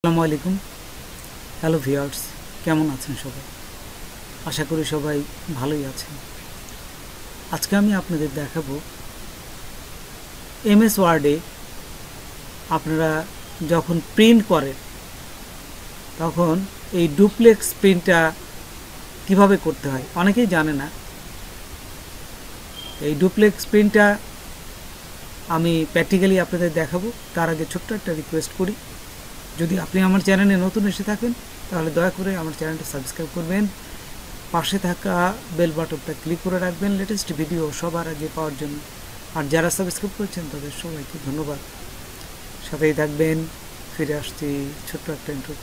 আসসালামু আলাইকুম। Hello viewers, কেমন আছেন সবাই? আশা করি সবাই ভালোই আছেন। আজকে আমি আপনাদের দেখাবো এমএস ওয়ার্ডে আপনারা যখন প্রিন্ট করেন তখন এই ডুপ্লেক্স প্রিন্টটা কিভাবে করতে হয়। অনেকেই জানে না। এই ডুপ্লেক্স প্রিন্টটা আমি প্র্যাকটিক্যালি আপনাদের দেখাবো। তার আগে ছোট্ট একটা রিকোয়েস্ট করি, যদি আপনি আমার চ্যানেলে নতুন এসে থাকেন তাহলে দয়া করে আমার চ্যানেলটা সাবস্ক্রাইব করবেন, পাশে থাকা বেল বাটনটা ক্লিক করে রাখবেন লেটেস্ট ভিডিও সবার আগে পাওয়ার জন্য। আর যারা সাবস্ক্রাইব করেছেন তাদের সবাইকে ধন্যবাদ। সাথেই থাকবেন। ফিরে আসছি ছোট্ট একটা ইন্ট্রো।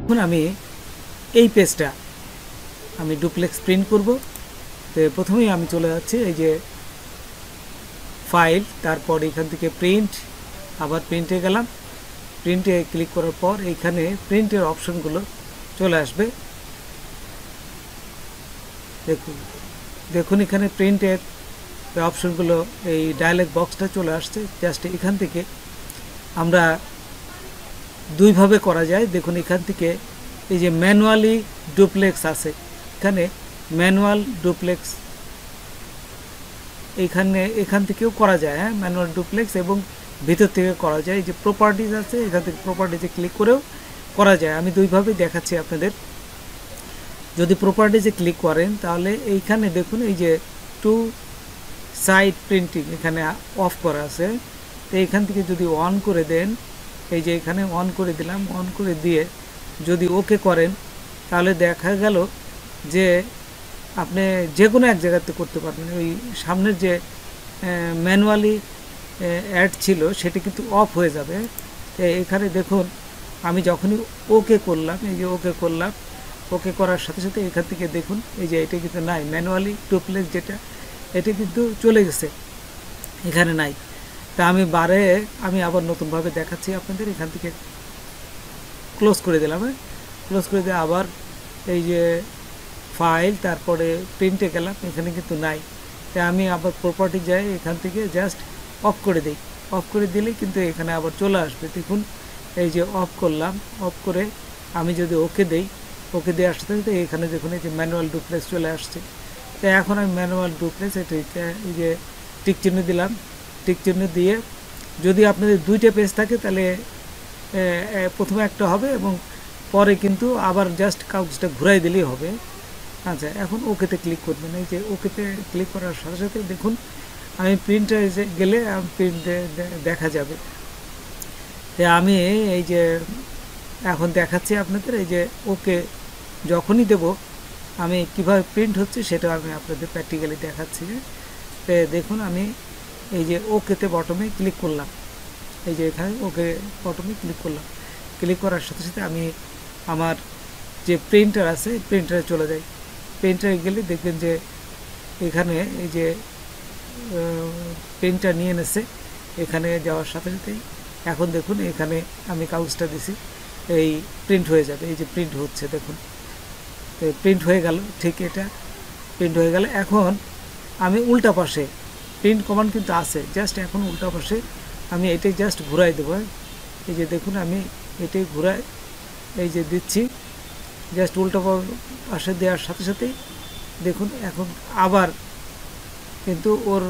এখন আমি এই পেজটা আমি ডুপ্লেক্স প্রিন্ট করব। তো প্রথমেই আমি চলে যাচ্ছি এই যে ফাইল, তারপর এখান থেকে প্রিন্ট, আবার প্রিন্টে গেলাম। প্রিন্টে ক্লিক করার পর এইখানে প্রিন্টের অপশনগুলো চলে আসবে। দেখুন এখানে প্রিন্টের অপশনগুলো এই ডায়ালগ বক্সটা চলে আসছে। জাস্ট এখান থেকে আমরা দুইভাবে করা যায়। দেখুন এখান থেকে এই যে ম্যানুয়ালি ডুপ্লেক্স আছে, এখানে ম্যানুয়াল ডুপ্লেক্স এখান থেকেও করা যায়। হ্যাঁ, ম্যানুয়াল ডুপ্লেক্স এবং ভিতর থেকে করা যায়। এই যে প্রপার্টিজ আছে, এখান থেকে প্রপার্টিজে ক্লিক করেও করা যায়। আমি দুইভাবে দেখাচ্ছি আপনাদের। যদি প্রপার্টিজে ক্লিক করেন তাহলে এইখানে দেখুন এই যে টু সাইড প্রিন্টিং এখানে অফ করা আছে। তো এইখান থেকে যদি অন করে দেন, এই যে এখানে অন করে দিলাম, অন করে দিয়ে যদি ওকে করেন তাহলে দেখা গেল যে আপনি যে কোনো এক জায়গাতে করতে পারবেন। ওই সামনের যে ম্যানুয়ালি অ্যাড ছিল সেটা কিন্তু অফ হয়ে যাবে। তো এখানে দেখুন আমি যখনই ওকে করলাম, এই যে ওকে করলাম, ওকে করার সাথে সাথে এখান থেকে দেখুন এই যে এটা কিন্তু নাই, ম্যানুয়ালি ডুপ্লেক্স যেটা এটা কিন্তু চলে গেছে, এখানে নাই। তা আমি আবার নতুনভাবে দেখাচ্ছি আপনাদের। এখান থেকে ক্লোজ করে দিলাম। ক্লোজ করে দিয়ে আবার এই যে ফাইল, তারপরে প্রিন্টে গেলাম, এখানে কিন্তু নাই। তাই আমি আবার প্রপার্টি যাই, এখান থেকে জাস্ট অফ করে দিই। অফ করে দিলেই কিন্তু এখানে আবার চলে আসবে। দেখুন এই যে অফ করলাম, অফ করে আমি যদি ওকে দেই, ওকে দেওয়ার সাথে সাথে এখানে দেখুন এই যে ম্যানুয়াল ডুপ্লেক্স চলে আসছে। তাই এখন আমি ম্যানুয়াল ডুপ্লেক্স এই যে টিক চিহ্ন দিলাম। টিক চিহ্ন দিয়ে যদি আপনাদের দুইটা পেজ থাকে তাহলে প্রথমে একটা হবে এবং পরে কিন্তু আবার জাস্ট কাগজটা ঘুরাই দিলেই হবে। আচ্ছা, এখন ওকেতে ক্লিক করবেন। এই যে ওকেতে ক্লিক করার সাথে সাথে দেখুন আমি প্রিন্টে গেলে প্রিন্ট দেখা যাবে। তাই আমি এই যে এখন দেখাচ্ছি আপনাদের, এই যে ওকে যখনই দেব আমি কিভাবে প্রিন্ট হচ্ছে সেটা আমি আপনাদের প্র্যাকটিক্যালি দেখাচ্ছি। তো দেখুন আমি এই যে ওকেতে বটমে ক্লিক করলাম, এই যে এখানে ওকে বটমে ক্লিক করলাম। ক্লিক করার সাথে সাথে আমি আমার যে প্রিন্টার আছে প্রিন্টারে চলে যাই। প্রিন্টারে গেলে দেখবেন যে এখানে এই যে প্রিন্টার নিয়ে এনেছে। এখানে যাওয়ার সাথে সাথেই এখন দেখুন এখানে আমি কাগজটা দিছি, এই প্রিন্ট হয়ে যাবে। এই যে প্রিন্ট হচ্ছে, দেখুন প্রিন্ট হয়ে গেল। ঠিক এটা প্রিন্ট হয়ে গেল। এখন আমি উল্টা পাশে প্রিন্ট কমান্ড কিন্তু আছে, জাস্ট এখন উল্টা পাশে আমি এটাই জাস্ট ঘুরাই দেবো। এই যে দেখুন আমি এটাই ঘুরাই এই যে দিচ্ছি, জাস্ট উল্টা পাশে দেওয়ার সাথে সাথেই দেখুন এখন আবার কিন্তু ওর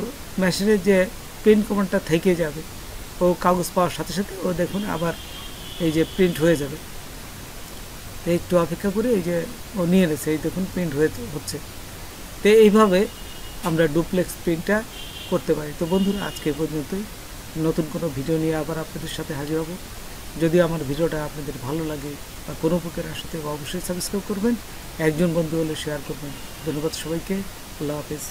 মেশিনের যে প্রিন্ট কমান্ডটা থেকে যাবে। ও কাগজ পাওয়ার সাথে সাথে ও দেখুন আবার এই যে প্রিন্ট হয়ে যাবে। একটু অপেক্ষা করে এই যে ও নিয়ে এনেছে, এই দেখুন প্রিন্ট হচ্ছে। তো এইভাবে আমরা ডুপ্লেক্স প্রিন্টটা করতে পারি। তো বন্ধুরা, আজকে পর্যন্তই। নতুন কোনো ভিডিও নিয়ে আবার আপনাদের সাথে হাজির হব। যদি আমার ভিডিওটা আপনাদের ভালো লাগে বা কোনো প্রকারের সাথে অবশ্যই সাবস্ক্রাইব করবেন, একজন বন্ধু হলে শেয়ার করবেন। ধন্যবাদ সবাইকে। আল্লাহ হাফেজ।